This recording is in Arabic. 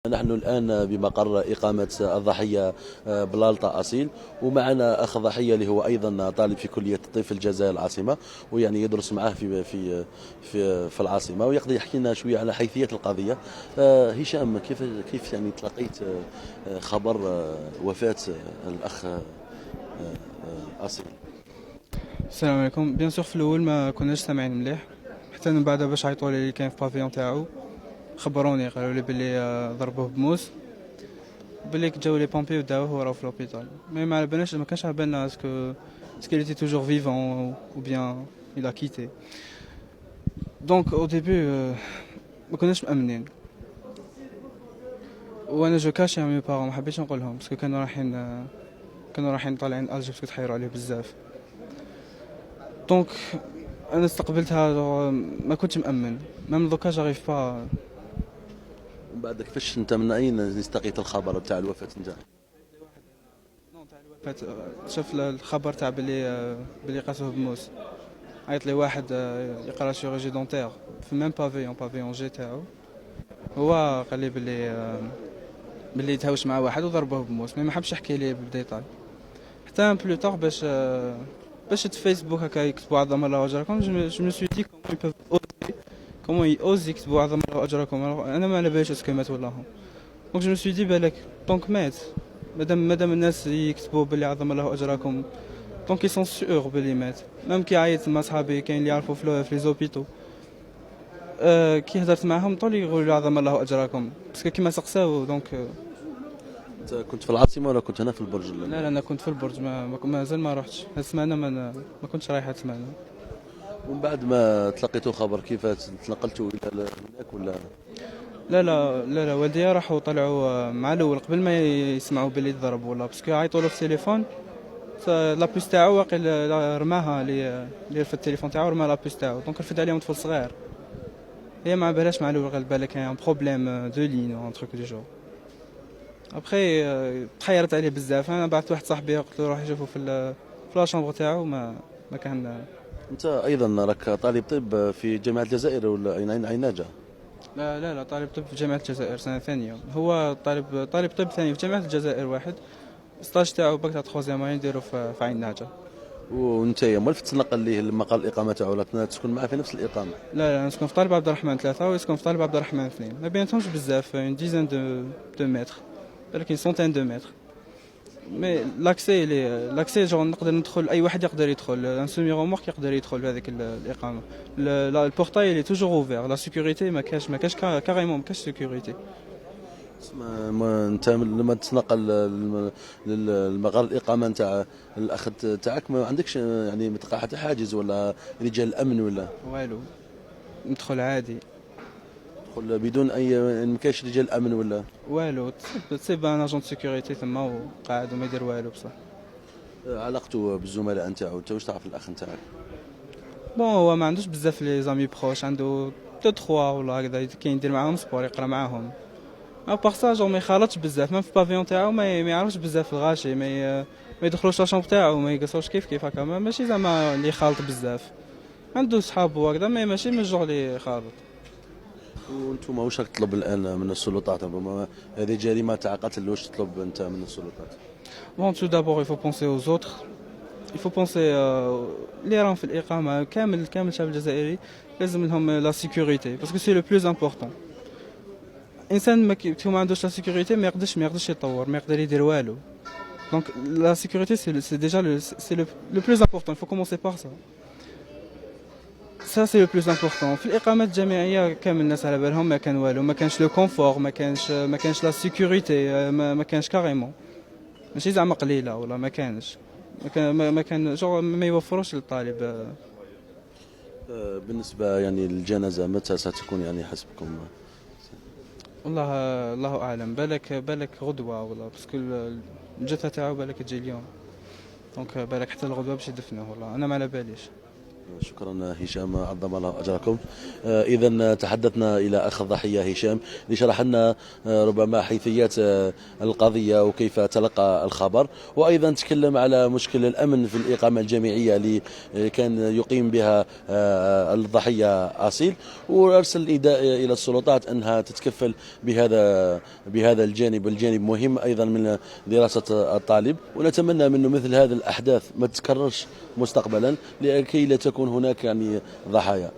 نحن الآن بمقر إقامة الضحية بلالطة أصيل، ومعنا أخ ضحية اللي هو أيضا طالب في كلية الطب في الجزائر العاصمة، ويعني يدرس معه في العاصمة، ويقدر يحكي لنا شوية على حيثية القضية. هشام، كيف يعني تلقيت خبر وفاة الأخ أصيل؟ السلام عليكم. بيان سور في الاول ما كناش سامعين مليح، حتى من بعد باش عيطوا لي اللي كاين في بافيون تاعو خبروني، قالوا لي بلي ضربوه بموس، بلي جاو لي بومبي وداوه وراه في لوبيتال. مي ما على بالناش، ما كانش على بالنا اسكو il était toujours vivant ou bien il a quitté. دونك او ديبي ما كناش مأمنين، وانا جو كاشي مي بارون، ما حبيتش نقولهم باسكو كانوا رايحين طالعين الجي باسكو تحيروا عليه بزاف. دونك انا استقبلتها ما كنتش مأمن، ميم دوكا جاريف با. ومن بعد كيفاش أنت من أين استقيت الخبر بتاع الوفاة نتاعك؟ نون تاع الوفاة، شوف الخبر تاع بلي قاسوه بموس، عيط لي واحد يقرا شيروجي دونتير في ميم بافيون جي تاعو. هو قال لي بلي تهاوش مع واحد وضربوه بموس، مي ما حبش يحكي لي بالديتاي. حتى بلو طور باش فيسبوك هكا يكتبوا عظم الله اجركم، جو مو سوي دي كومون يوز يكتبوا عظم الله اجركم. انا ما على باليش اسكو مات ولا هو. دونك جو مو سوي دي بالك دونك مات، مادام الناس يكتبوا بلي عظم الله اجركم، دونك يسون سيغ بلي مات. ميم كي عيط مع صحابي كاين اللي يعرفوا في لي زوبيتو، كي هدرت معاهم طول يقولوا لي عظم الله اجركم، باسكو كيما سقساو دونك. أنت كنت في العاصمة ولا كنت هنا في البرج؟ لا انا كنت في البرج، مازال ما رحتش هاد السمانه، ما كنتش رايح هاد السمانه. ومن بعد ما تلقيتوا خبر كيف تنقلتوا إلى هناك ولا؟ لا والديا راحوا طلعوا مع الاول قبل ما يسمعوا بلي ضرب ولا، باسكو عيطوا له في التليفون، لابيس تاعو واقيلا رماها اللي في التليفون تاعو، رمى لابيس تاعو، دونك رفد عليهم طفل صغير. هي ما بالهاش مع الاول، قال بالك كاين بروبليم دو لين او تروك دو جور. ابخي تحيرت عليه بزاف، انا بعثت واحد صاحبي قلت له روح يشوفه في لا شامبر تاعو، ما كان. أنت أيضا راك طالب طب في جامعة الجزائر ولا أين ناجا؟ لا طالب طب في جامعة الجزائر سنة ثانية، هو طالب طب ثاني في جامعة الجزائر واحد، ستاج تاعو باك تاع تخوزيام نديرو في عين ناجا. وأنت مال تتنقل ليه لمقر الإقامة تاعو ولا تسكن معاه في نفس الإقامة؟ لا نسكن في طالب عبد الرحمن ثلاثة، ويسكن في طالب عبد الرحمن اثنين، ما بيناتهمش بزاف، اون ديزان دو متر، ولكن سونتين دو متر. مي لاكسي جون نقدر ندخل، اي واحد يقدر يدخل، ان سومي رومورك يقدر يدخل بهذيك الاقامه. البورتاي اللي توجور اوفير، لا سيكوريتي ما كاش كاريمون، ما كاش سيكوريتي. أنت لما تتنقل للمقر الإقامة نتاع الأخ تاعك ما عندكش يعني ما تلقى حتى حاجز ولا رجال الأمن ولا؟ والو، ندخل عادي. تدخل بدون أي، ما كاينش رجال الأمن ولا؟ والو، تصيب ان اجون سيكوريتي تما وقاعد وما يدير والو بصح. علاقته بالزملاء نتاعو، أنت واش تعرف الأخ نتاعك؟ بون هو ما عندوش بزاف لي زامي بروش، عنده دو تخوا ولا هكذا، كاين يدير معاهم سبور، يقرا معاهم. ابار سا جون ما يخالطش بزاف، ما في بافيون تاعو ما يعرفش بزاف الغاشي، ما يدخلوش لاشومبر تاعو، ما يقصوش كيف هكا، ماشي زعما اللي يخالط بزاف. عنده صحاب وهكذا، ماشي من الجوع اللي يخالط. وانتم واش راك تطلب الآن من السلطات؟ ربما هذه جريمة تاع قتل، واش تطلب أنت من السلطات؟ بون تو دابور il faut penser aux autres، il faut penser اللي راهم في الإقامة، كامل الشعب الجزائري لازم لهم لا سيكوريتي، باسكو سي لو بلوز امبورطون. انسان ما عندوش لا سيكوريتي ما يقدرش يتطور، ما يقدر يدير والو. دونك لا سيكوريتي سي ديجا سي لو بلوز امبورطون، il faut commencer par ça. سا سي لو بلوز امبورطون. في الاقامات الجامعيه كامل الناس على بالهم ما كان والو، ما كانش لو كونفور، ما كانش لا سيكوريتي، ما كانش كاريمون. ماشي زعما قليله ولا ما كانش، ما كان جو ما يوفروش للطالب. بالنسبة يعني للجنازة متى ستكون يعني حسبكم؟ والله الله اعلم، بالك غدوه ولا، باسكو الجثه تاعو بالك تجي اليوم، دونك بالك حتى الغدوه باش يدفنوه، والله انا ما على باليش. شكرا هشام، عظم الله أجركم. إذا تحدثنا إلى أخ الضحية هشام لشرح لنا ربما حيثيات القضية وكيف تلقى الخبر، وأيضا تكلم على مشكل الأمن في الإقامة الجامعية اللي كان يقيم بها الضحية أصيل، وأرسل النداء إلى السلطات أنها تتكفل بهذا الجانب مهم أيضا من دراسة الطالب، ونتمنى منه مثل هذه الأحداث ما تتكررش مستقبلا لكي لا تكون هناك يعني ضحايا.